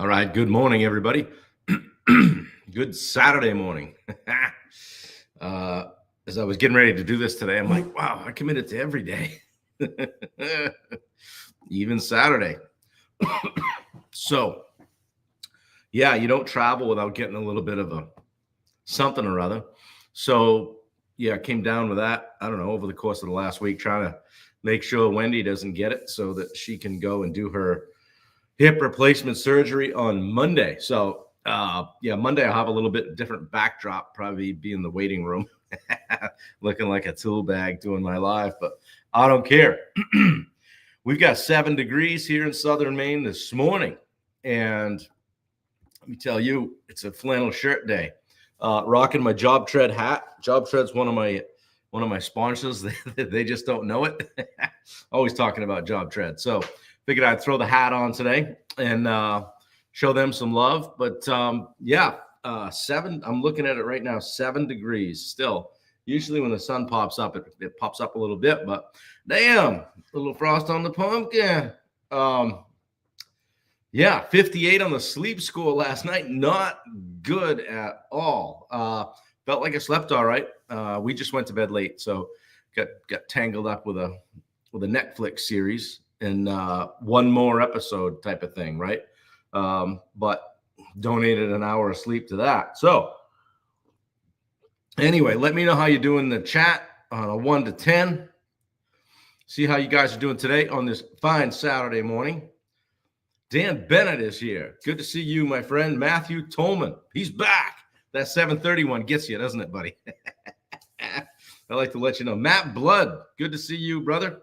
All right. Good morning, everybody. Good Saturday morning. As I was getting ready to do this today, I'm like, wow, I committed to every day, even Saturday. So, yeah, you don't travel without getting a little bit of a something or other. So, yeah, I came down with that, I don't know, over the course of the last week, trying to make sure Wendy doesn't get it so that she can go and do her hip replacement surgery on Monday. So, yeah, Monday I'll have a little bit different backdrop, probably be in the waiting room, looking like a tool bag doing my live, but I don't care. We've got 7 degrees here in southern Maine this morning, and let me tell you, it's a flannel shirt day. Rocking my Job Tread hat. Job Tread's one of my sponsors. They just don't know it. Always talking about Job Tread. So figured I'd throw the hat on today and show them some love. But yeah, 7. I'm looking at it right now. 7 degrees still. Usually when the sun pops up, it pops up a little bit. But damn, a little frost on the pumpkin. Yeah, 58 on the sleep score last night. Not good at all. Felt like I slept all right. We just went to bed late, so got tangled up with a Netflix series and one more episode type of thing, right? But donated an hour of sleep to that. So anyway, let me know how you're doing in the chat on a 1 to 10. See how you guys are doing today on this fine Saturday morning. Dan Bennett is here. Good to see you, my friend. Matthew Tolman, he's back. That 731 gets you, doesn't it, buddy? I like to let you know. Matt Blood, good to see you, brother.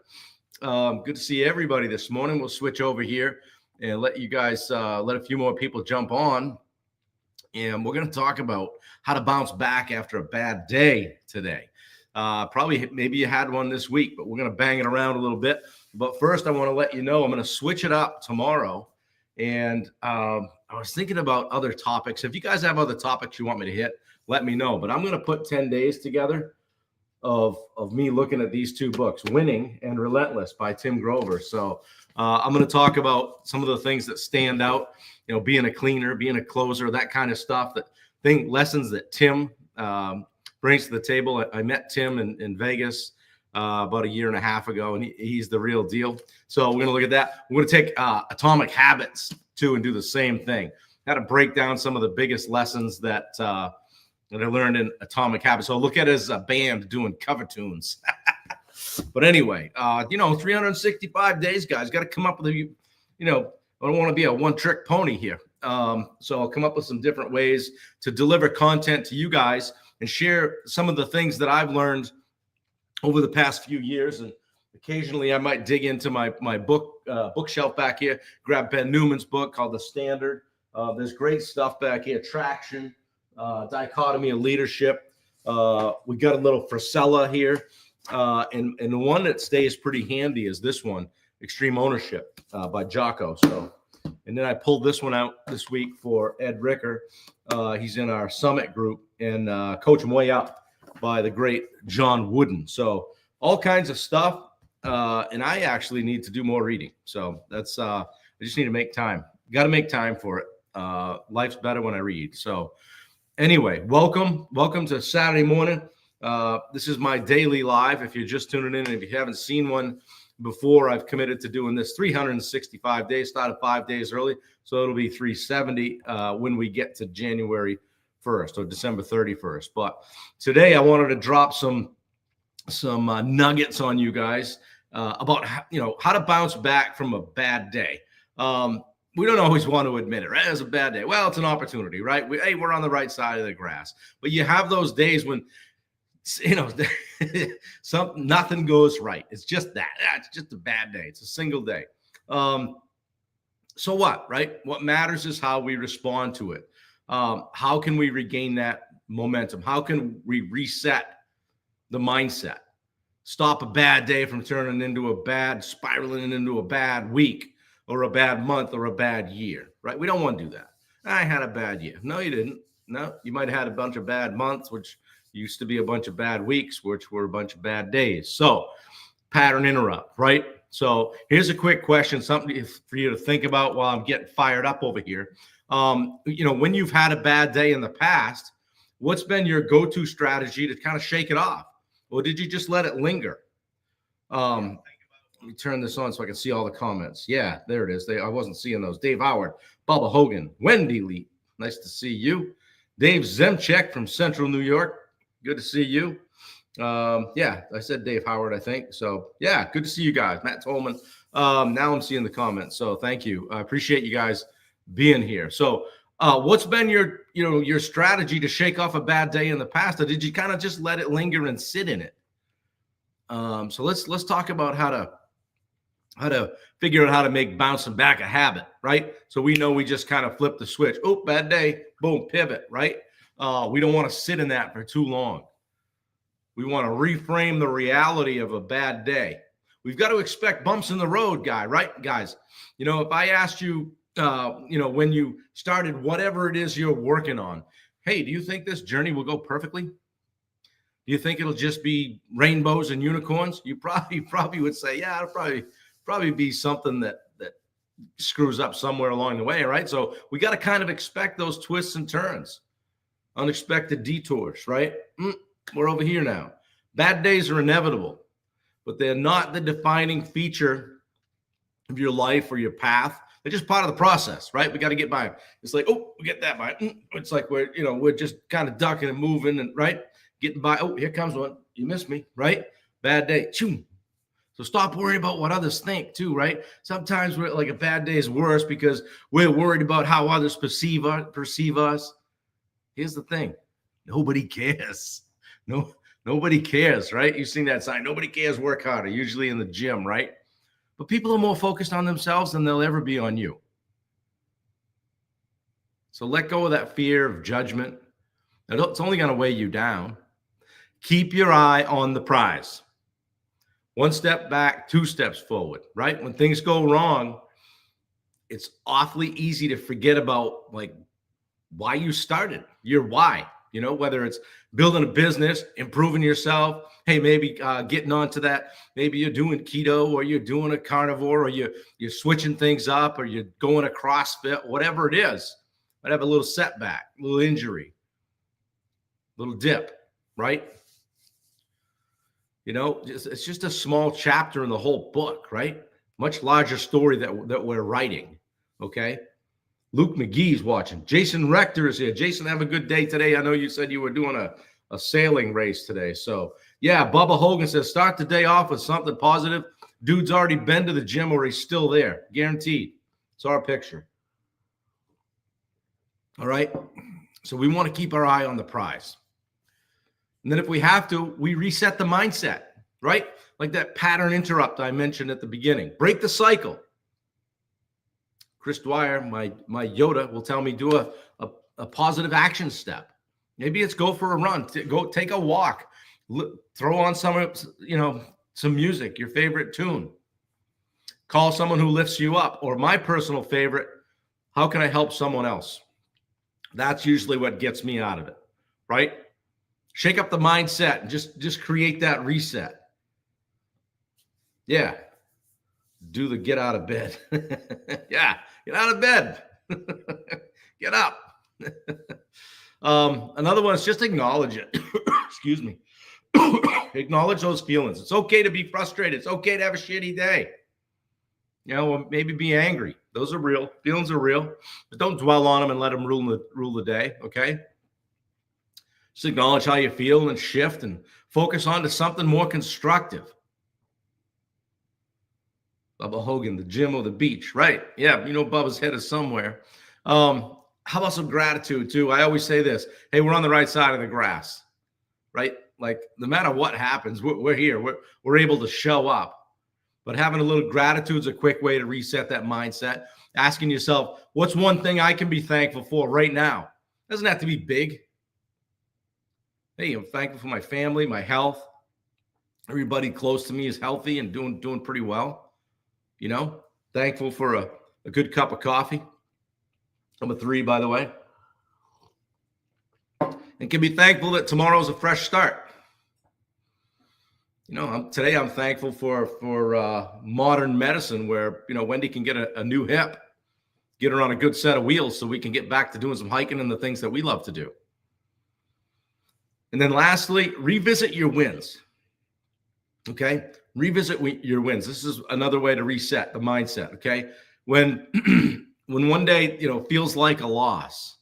Good to see everybody this morning. We'll switch over here and let you guys, let a few more people jump on. And we're going to talk about how to bounce back after a bad day today. Probably, maybe you had one this week, but we're going to bang it around a little bit. But first, I want to let you know I'm going to switch it up tomorrow. And I was thinking about other topics. If you guys have other topics you want me to hit, let me know. But I'm going to put 10 days together of me looking at these 2 books, Winning and Relentless by Tim Grover. So I'm going to talk about some of the things that stand out, you know, being a cleaner, being a closer, that kind of stuff, lessons that Tim brings to the table. I met Tim in Vegas about 1.5 years ago, and he's the real deal. So we're going to look at that. We're going to take Atomic Habits too and do the same thing. How to break down some of the biggest lessons that I learned in Atomic Habits. So look at it as a band doing cover tunes. But anyway, 365 days, guys. Got to come up with I don't want to be a one-trick pony here. So I'll come up with some different ways to deliver content to you guys and share some of the things that I've learned over the past few years. And occasionally I might dig into my bookshelf back here, grab Ben Newman's book called The Standard. There's great stuff back here. Traction, Dichotomy of Leadership. We got a little Frisella here. And the one that stays pretty handy is this one, Extreme Ownership by Jocko. So, and then I pulled this one out this week for Ed Ricker. He's in our summit group, and Coach Him Way Up by the great John Wooden. So all kinds of stuff. And I actually need to do more reading. So that's, I just need to make time. Got to make time for it. Life's better when I read. So anyway, welcome to Saturday morning. This is my daily live. If you're just tuning in, and if you haven't seen one before, I've committed to doing this 365 days, started 5 days early. So it'll be 370 when we get to January 1st or December 31st. But today I wanted to drop some nuggets on you guys about how to bounce back from a bad day. We don't always want to admit it, right? It's a bad day. Well, it's an opportunity, right? We're on the right side of the grass. But you have those days when nothing goes right. It's just that. It's just a bad day. It's a single day. So what, right? What matters is how we respond to it. How can we regain that momentum? How can we reset the mindset? Stop a bad day from spiraling into a bad week or a bad month or a bad year, right? We don't want to do that. I had a bad year. No, you didn't. No, you might have had a bunch of bad months, which used to be a bunch of bad weeks, which were a bunch of bad days. So pattern interrupt, right? So here's a quick question, something for you to think about while I'm getting fired up over here. When you've had a bad day in the past, what's been your go-to strategy to kind of shake it off? Or did you just let it linger? Let me turn this on so I can see all the comments. Yeah, there it is. I wasn't seeing those. Dave Howard, Bubba Hogan, Wendy Lee. Nice to see you. Dave Zemchek from Central New York. Good to see you. Yeah, I said Dave Howard, I think. So yeah, good to see you guys. Matt Tolman. Now I'm seeing the comments. So thank you. I appreciate you guys being here. So what's been your strategy to shake off a bad day in the past? Or did you kind of just let it linger and sit in it? So let's talk about how to figure out how to make bouncing back a habit, right? So we know we just kind of flip the switch. Oh, bad day, boom, pivot, right? We don't want to sit in that for too long. We want to reframe the reality of a bad day. We've got to expect bumps in the road, guys. If I asked you, when you started whatever it is you're working on, hey, do you think this journey will go perfectly? Do you think it'll just be rainbows and unicorns? You probably would say, yeah, it'll probably be something that screws up somewhere along the way, right? So we got to kind of expect those twists and turns, unexpected detours, right? We're over here now. Bad days are inevitable, but they're not the defining feature of your life or your path. They're just part of the process, right? We got to get by. It's like, oh, we get that by. It's like we're just kind of ducking and moving and right, getting by. Oh, here comes one. You missed me, right? Bad day. Choom. So stop worrying about what others think too, right? Sometimes we're like a bad day is worse because we're worried about how others perceive us. Here's the thing. Nobody cares. Nobody cares, right? You've seen that sign. Nobody cares, work harder, usually in the gym, right? But people are more focused on themselves than they'll ever be on you. So let go of that fear of judgment. It's only going to weigh you down. Keep your eye on the prize. One step back, two steps forward, right? When things go wrong, it's awfully easy to forget about like why you started, your why, whether it's building a business, improving yourself. Hey, maybe getting onto that. Maybe you're doing keto or you're doing a carnivore or you're switching things up or you're going to CrossFit, whatever it is. Might have a little setback, a little injury, a little dip, right? It's just a small chapter in the whole book, right? Much larger story that we're writing, okay? Luke McGee's watching. Jason Rector is here. Jason, have a good day today. I know you said you were doing a sailing race today. So, yeah, Bubba Hogan says, start the day off with something positive. Dude's already been to the gym or he's still there. Guaranteed. It's our picture. All right? So we want to keep our eye on the prize. And then if we have to, we reset the mindset, right? Like that pattern interrupt I mentioned at the beginning. Break the cycle. Chris Dwyer, my Yoda, will tell me do a positive action step. Maybe it's go for a run, go take a walk, throw on some music, your favorite tune. Call someone who lifts you up. Or my personal favorite, how can I help someone else? That's usually what gets me out of it, right? Shake up the mindset and just create that reset. Yeah. Do the get out of bed. Yeah. Get out of bed. Get up. Another one is just acknowledge it. Excuse me. Acknowledge those feelings. It's okay to be frustrated. It's okay to have a shitty day. Maybe be angry. Those are real. Feelings are real. But don't dwell on them and let them rule the day, okay? Just acknowledge how you feel and shift and focus on to something more constructive. Bubba Hogan, the gym or the beach, right? Yeah, Bubba's head is somewhere. How about some gratitude too? I always say this, hey, we're on the right side of the grass, right? Like no matter what happens, we're here. We're able to show up. But having a little gratitude is a quick way to reset that mindset. Asking yourself, what's one thing I can be thankful for right now? It doesn't have to be big. Hey, I'm thankful for my family, my health. Everybody close to me is healthy and doing pretty well. Thankful for a good cup of coffee. Number 3, by the way. And can be thankful that tomorrow's a fresh start. Today I'm thankful for modern medicine where, Wendy can get a new hip, get her on a good set of wheels so we can get back to doing some hiking and the things that we love to do. And then lastly, revisit your wins. Okay? Revisit your wins. This is another way to reset the mindset, okay? When when one day, feels like a loss,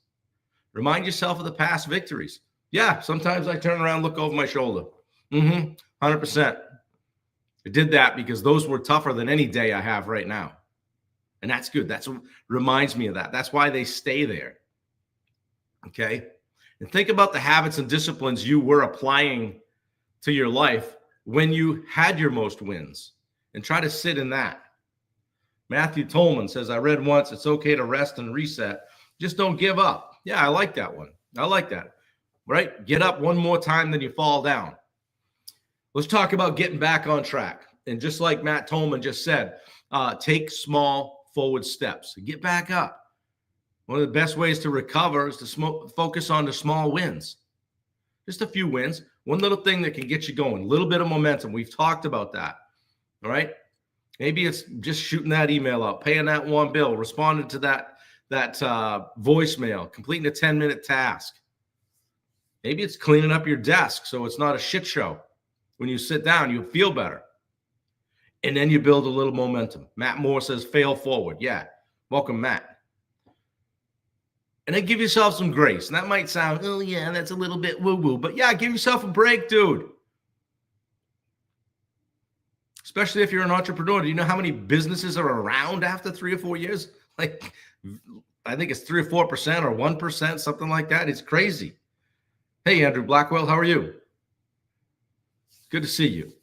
remind yourself of the past victories. Yeah, sometimes I turn around, look over my shoulder. 100%. I did that because those were tougher than any day I have right now. And that's good. That's what reminds me of that. That's why they stay there. Okay? And think about the habits and disciplines you were applying to your life when you had your most wins and try to sit in that. Matthew Tolman says, I read once, it's okay to rest and reset. Just don't give up. Yeah, I like that one. I like that. Right? Get up one more time than you fall down. Let's talk about getting back on track. And just like Matt Tolman just said, take small forward steps. Get back up. One of the best ways to recover is to focus on the small wins. Just a few wins. One little thing that can get you going. A little bit of momentum. We've talked about that. All right? Maybe it's just shooting that email out, paying that one bill, responding to that voicemail, completing a 10-minute task. Maybe it's cleaning up your desk so it's not a shit show. When you sit down, you feel better. And then you build a little momentum. Matt Moore says, fail forward. Yeah. Welcome, Matt. And then give yourself some grace. And that might sound, oh, yeah, that's a little bit woo-woo. But, yeah, give yourself a break, dude. Especially if you're an entrepreneur. Do you know how many businesses are around after 3 or 4 years? Like, I think it's 3 or 4% or 1%, something like that. It's crazy. Hey, Andrew Blackwell, how are you? Good to see you.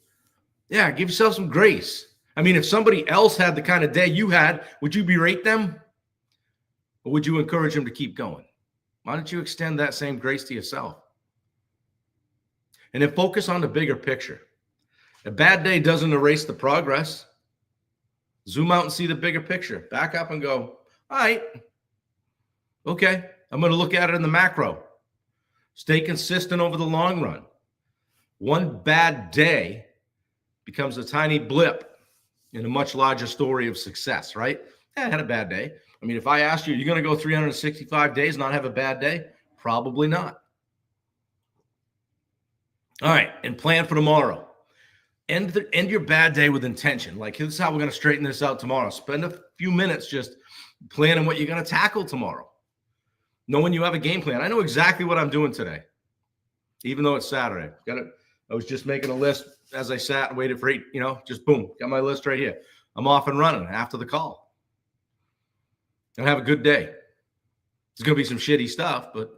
Yeah, give yourself some grace. I mean, if somebody else had the kind of day you had, would you berate them? Or would you encourage them to keep going? Why don't you extend that same grace to yourself? And then focus on the bigger picture. A bad day doesn't erase the progress. Zoom out and see the bigger picture. Back up and go, all right, okay, I'm going to look at it in the macro. Stay consistent over the long run. One bad day becomes a tiny blip in a much larger story of success, right? Yeah, I had a bad day. I mean, if I asked you, you're going to go 365 days and not have a bad day? Probably not. All right, and plan for tomorrow. End your bad day with intention. Like, this is how we're going to straighten this out tomorrow. Spend a few minutes just planning what you're going to tackle tomorrow. Knowing you have a game plan. I know exactly what I'm doing today, even though it's Saturday. I was just making a list as I sat and waited for it, just boom, got my list right here. I'm off and running after the call. And have a good day. There's going to be some shitty stuff, but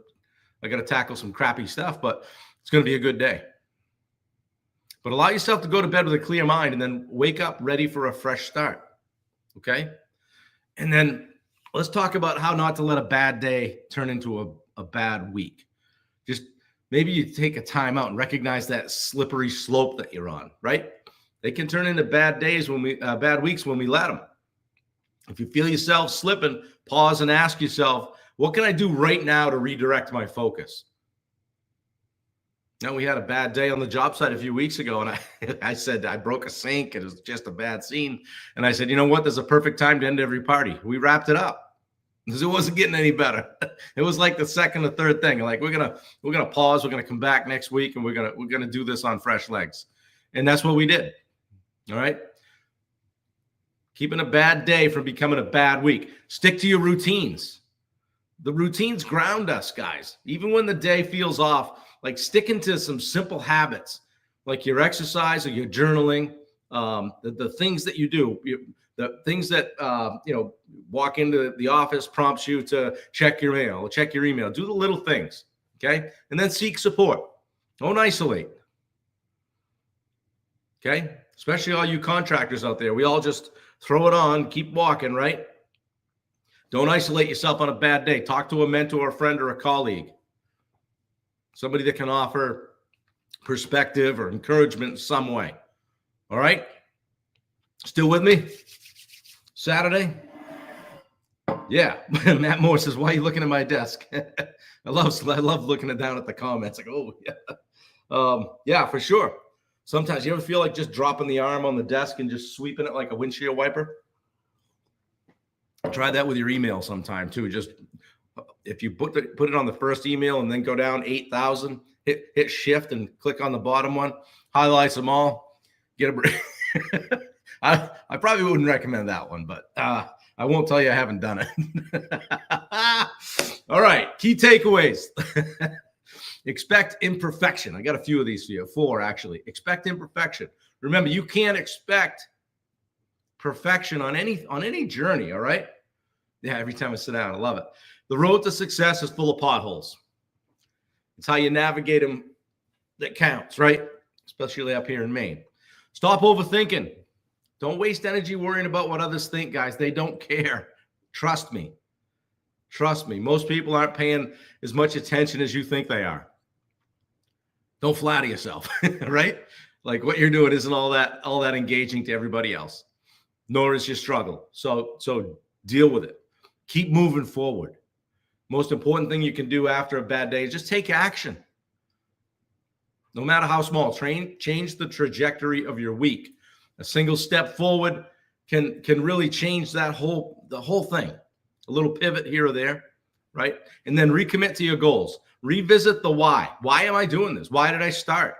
I got to tackle some crappy stuff, but it's going to be a good day. But allow yourself to go to bed with a clear mind and then wake up ready for a fresh start. Okay? And then let's talk about how not to let a bad day turn into a bad week. Just maybe you take a time out and recognize that slippery slope that you're on, right? They can turn into bad days bad weeks when we let them. If you feel yourself slipping, pause and ask yourself, what can I do right now to redirect my focus? Now, we had a bad day on the job site a few weeks ago, and I said I broke a sink. It was just a bad scene. And I said, you know what? There's a perfect time to end every party. We wrapped it up because it wasn't getting any better. It was like the second or third thing. Like, we're gonna pause. We're gonna come back next week, and we're gonna do this on fresh legs. And that's what we did. All right. Keeping a bad day from becoming a bad week. Stick to your routines. The routines ground us, guys. Even when the day feels off. Like sticking to some simple habits, like your exercise or your journaling, the things that you do, the things that, walk into the office prompts you to check your mail or check your email. Do the little things, okay? And then seek support. Don't isolate, okay? Especially all you contractors out there. We all just throw it on, keep walking, right? Don't isolate yourself on a bad day. Talk to a mentor, a friend, or a colleague. Somebody that can offer perspective or encouragement in some way. All right? Still with me? Saturday? Yeah. Matt Moore says, why are you looking at my desk? I love looking down at the comments. Like, oh, yeah. Yeah, for sure. Sometimes you ever feel like just dropping the arm on the desk and just sweeping it like a windshield wiper? Try that with your email sometime too. Just if you put it on the first email and then go down 8,000, hit shift and click on the bottom one, highlights them all, get a break. I probably wouldn't recommend that one, but I won't tell you I haven't done it. All right, key takeaways. Expect imperfection. I got a few of these for you, 4 actually. Expect imperfection. Remember, you can't expect perfection on any journey, all right? Yeah, every time I sit down, I love it. The road to success is full of potholes. It's how you navigate them that counts, right? Especially up here in Maine. Stop overthinking. Don't waste energy worrying about what others think, guys. They don't care. Trust me. Trust me. Most people aren't paying as much attention as you think they are. Don't flatter yourself, right? Like what you're doing isn't all that engaging to everybody else, nor is your struggle. So deal with it. Keep moving forward. Most important thing you can do after a bad day is just take action. No matter how small, change the trajectory of your week. A single step forward can really change the whole thing. A little pivot here or there, right? And then recommit to your goals. Revisit the why. Why am I doing this? Why did I start?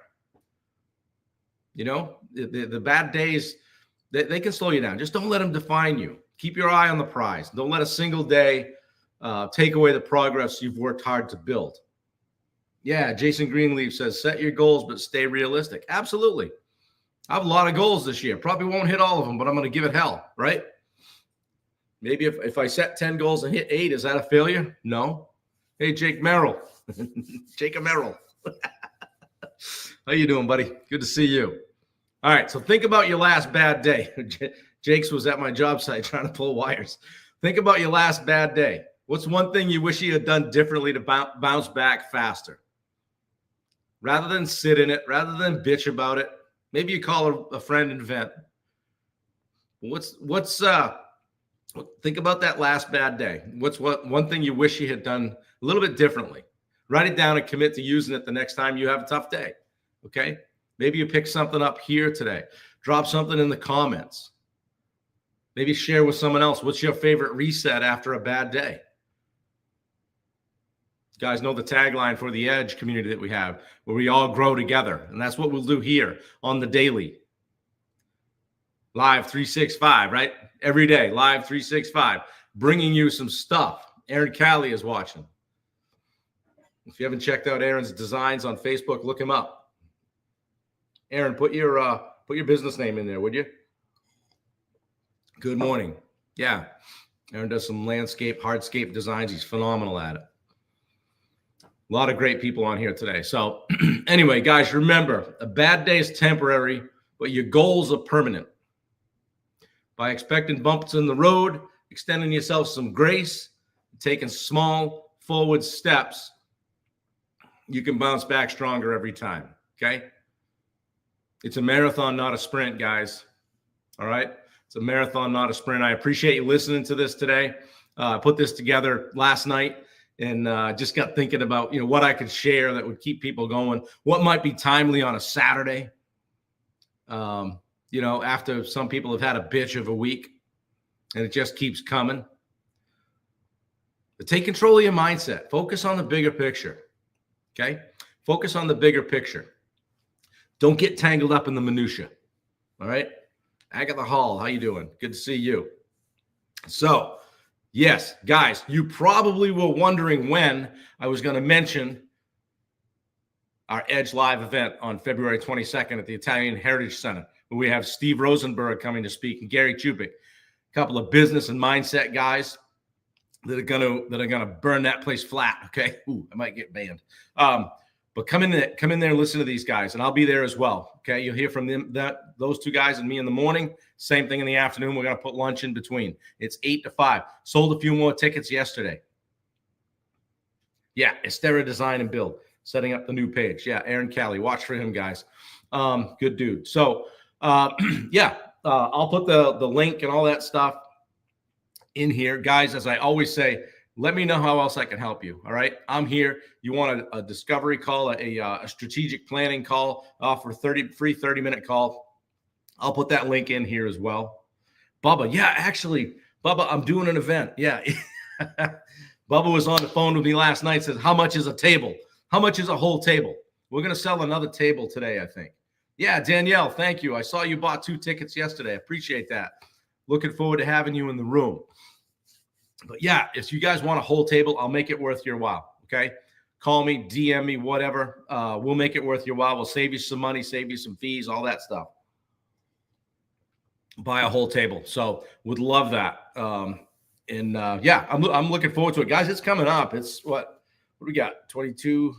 You know, the bad days, they can slow you down. Just don't let them define you. Keep your eye on the prize. Don't let a single day take away the progress you've worked hard to build. Yeah, Jason Greenleaf says, set your goals, but stay realistic. Absolutely. I have a lot of goals this year. Probably won't hit all of them, but I'm going to give it hell, right? Maybe if I set 10 goals and hit 8, is that a failure? No. Hey, Jake Merrill. Jacob Merrill. How you doing, buddy? Good to see you. All right, so think about your last bad day. Jake's was at my job site trying to pull wires. Think about your last bad day. What's one thing you wish you had done differently to bounce back faster? Rather than sit in it, rather than bitch about it, maybe you call a friend and vent. Think about that last bad day. What's one thing you wish you had done a little bit differently? Write it down and commit to using it the next time you have a tough day. Okay? Maybe you pick something up here today. Drop something in the comments. Maybe share with someone else. What's your favorite reset after a bad day? You guys know the tagline for the Edge community that we have, where we all grow together. And that's what we'll do here on the daily. Live 365, right? Every day, live 365, bringing you some stuff. Aaron Callie is watching. If you haven't checked out Aaron's designs on Facebook, look him up. Aaron, put your business name in there, would you? Good morning. Yeah, Aaron does some landscape, hardscape designs. He's phenomenal at it. A lot of great people on here today. So anyway, guys, remember, a bad day is temporary, but your goals are permanent. By expecting bumps in the road, extending yourself some grace, taking small forward steps, you can bounce back stronger every time, okay? It's a marathon, not a sprint, guys, all right? It's a marathon, not a sprint. I appreciate you listening to this today. I put this together last night and just got thinking about, what I could share that would keep people going, what might be timely on a Saturday. After some people have had a bitch of a week and it just keeps coming. But take control of your mindset. Focus on the bigger picture. Okay? Focus on the bigger picture. Don't get tangled up in the minutia. All right? Agatha Hall, how you doing? Good to see you. So, yes, guys, you probably were wondering when I was going to mention our Edge Live event on February 22nd at the Italian Heritage Center, where we have Steve Rosenberg coming to speak and Gary Chupik, a couple of business and mindset guys that are gonna burn that place flat. Okay, ooh, I might get banned. But come in there and listen to these guys, and I'll be there as well. Okay, you'll hear from them, those two guys and me in the morning. Same thing in the afternoon. We're gonna put lunch in between. It's 8 to 5. Sold a few more tickets yesterday. Yeah, Estera Design and Build, setting up the new page. Yeah, Aaron Callie, watch for him, guys. Good dude. So, I'll put the link and all that stuff in here, guys. As I always say, let me know how else I can help you. All right. I'm here. You want a discovery call, a strategic planning call, offer free 30-minute call. I'll put that link in here as well. Bubba, yeah, actually, Bubba, I'm doing an event. Yeah. Bubba was on the phone with me last night, says, how much is a table? How much is a whole table? We're going to sell another table today, I think. Yeah, Danielle, thank you. I saw you bought 2 tickets yesterday. I appreciate that. Looking forward to having you in the room. But yeah, if you guys want a whole table, I'll make it worth your while. Okay. Call me, DM me, whatever. We'll make it worth your while. We'll save you some money, save you some fees, all that stuff. Buy a whole table. So would love that. Yeah, I'm looking forward to it, guys. It's coming up. It's what do we got? 22.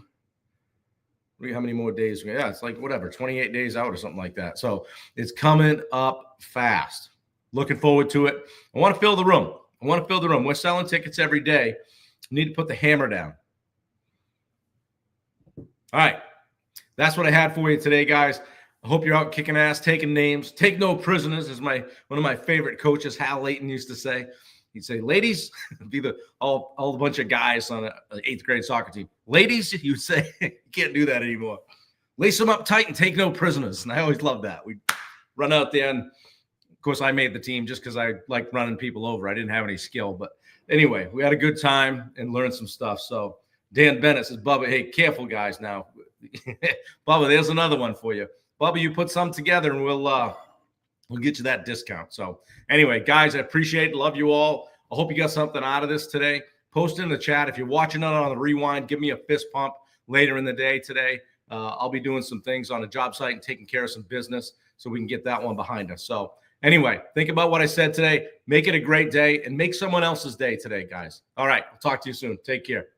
How many more days? Yeah, it's like whatever, 28 days out or something like that. So it's coming up fast. Looking forward to it. I want to fill the room. We're selling tickets every day. Need to put the hammer down. All right. That's what I had for you today, guys. I hope you're out kicking ass, taking names. Take no prisoners, as one of my favorite coaches, Hal Layton, used to say. He'd say, ladies, be all a bunch of guys on an 8th grade soccer team. Ladies, he would say, you can't do that anymore. Lace them up tight and take no prisoners. And I always loved that. We'd run out there, and of course, I made the team just because I liked running people over. I didn't have any skill. But anyway, we had a good time and learned some stuff. So Dan Bennett says, Bubba, hey, careful, guys, now. Bubba, there's another one for you. Bubba, you put some together, and we'll get you that discount. So anyway, guys, I appreciate it. Love you all. I hope you got something out of this today. Post it in the chat. If you're watching it on the rewind, give me a fist pump later in the day today. I'll be doing some things on a job site and taking care of some business so we can get that one behind us. So anyway, think about what I said today. Make it a great day and make someone else's day today, guys. All right. I'll talk to you soon. Take care.